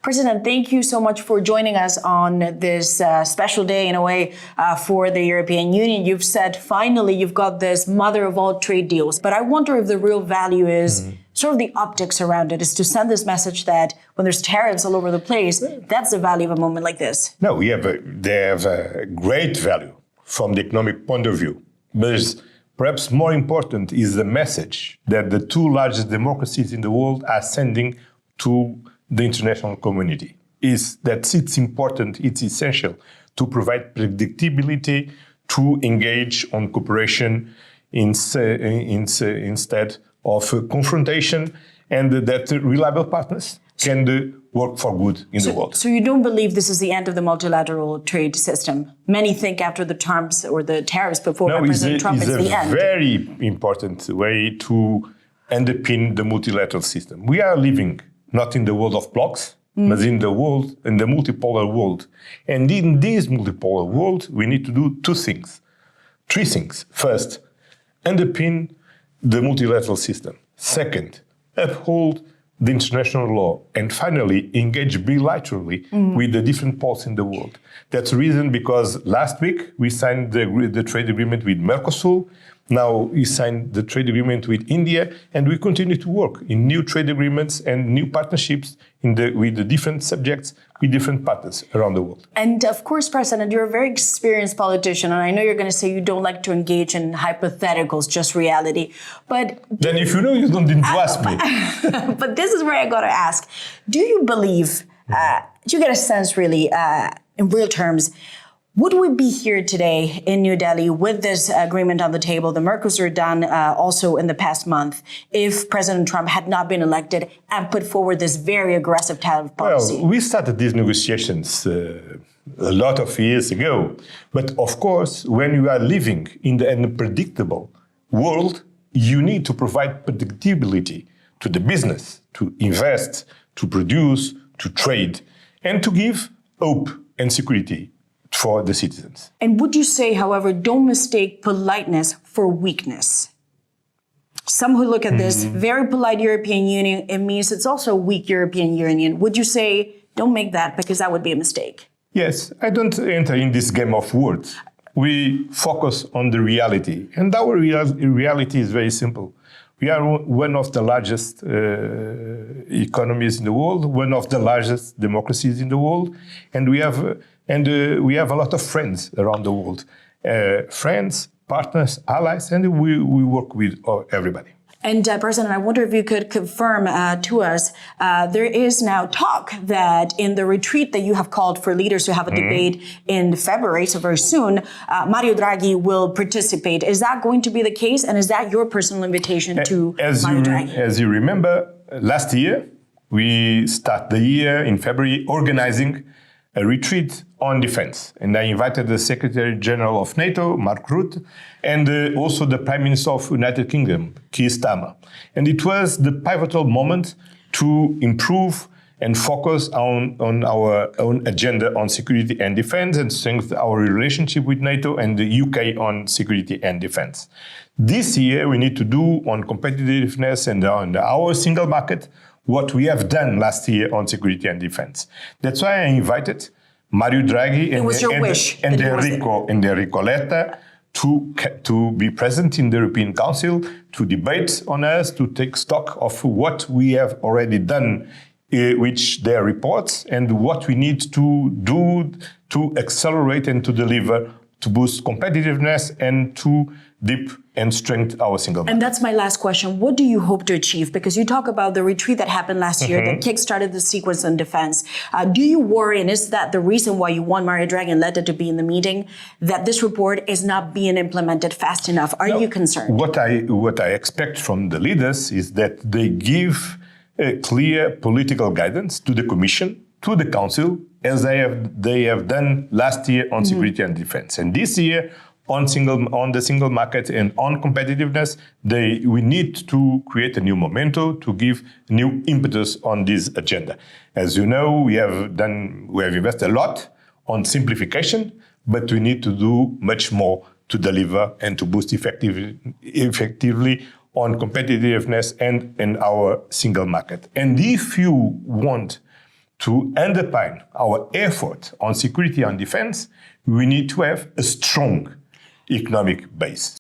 President, thank you so much for joining us on this special day, in a way, for the European Union. You've said, finally, you've got this mother of all trade deals. But I wonder if the real value is sort of the optics around it, is to send this message that when there's tariffs all over the place, that's the value of a moment like this. No, they have a great value from the economic point of view. But perhaps more important is the message that the two largest democracies in the world are sending to the international community. Is that it's important, it's essential to provide predictability, to engage on cooperation instead of confrontation, and that reliable partners can work for good in the world. So you don't believe this is the end of the multilateral trade system? Many think after the terms or the tariffs before by President Trump, it's the end. It's a very important way to underpin the multilateral system. We are living not in the world of blocks, but in the multipolar world. And in this multipolar world, we need to do three things. First, underpin the multilateral system. Second, uphold the international law. And finally, engage bilaterally with the different poles in the world. That's the reason because last week we signed the trade agreement with Mercosur. Now we signed the trade agreement with India, and we continue to work in new trade agreements and new partnerships with the different subjects, with different partners around the world. And of course, President, you're a very experienced politician, and I know you're going to say you don't like to engage in hypotheticals, just reality. But then if you know, you don't need to ask me. But this is where I got to ask. Do you believe, do you get a sense really, in real terms, would we be here today in New Delhi with this agreement on the table, the Mercosur done also in the past month, if President Trump had not been elected and put forward this very aggressive tariff policy? Well, we started these negotiations a lot of years ago. But of course, when you are living in the unpredictable world, you need to provide predictability to the business, to invest, to produce, to trade, and to give hope and security for the citizens. And would you say, however, don't mistake politeness for weakness? Some who look at this very polite European Union, it means it's also a weak European Union. Would you say, don't make that, because that would be a mistake? Yes, I don't enter in this game of words. We focus on the reality. And our reality is very simple. We are one of the largest economies in the world, one of the largest democracies in the world, and we have a lot of friends around the world. Friends, partners, allies, and we work with everybody. And President, I wonder if you could confirm to us, there is now talk that in the retreat that you have called for leaders to have a debate in February, so very soon, Mario Draghi will participate. Is that going to be the case? And is that your personal invitation to Mario Draghi? As you remember, last year, we start the year in February organizing a retreat on defense. And I invited the Secretary General of NATO, Mark Rutte, and also the Prime Minister of the United Kingdom, Keir Starmer. And it was the pivotal moment to improve and focus on our own agenda on security and defense and strengthen our relationship with NATO and the UK on security and defense. This year, we need to do on competitiveness and on our single market what we have done last year on security and defense. That's why I invited Mario Draghi and Enrico Letta to be present in the European Council, to debate on us, to take stock of what we have already done, which their reports, and what we need to do to accelerate and to deliver, to boost competitiveness and to deep and strengthen our single market. And that's my last question. What do you hope to achieve? Because you talk about the retreat that happened last year that kickstarted the sequence on defense. Do you worry, and is that the reason why you want Mario Draghi and Letta to be in the meeting, that this report is not being implemented fast enough? Are you concerned? What I expect from the leaders is that they give a clear political guidance to the Commission, to the Council, as they have done last year on security and defense. And this year, on the single market and on competitiveness, we need to create a new momentum to give new impetus on this agenda. As you know, we have invested a lot on simplification, but we need to do much more to deliver and to boost effectively on competitiveness and in our single market. And if you want to underpin our effort on security and defense, we need to have a strong economic base.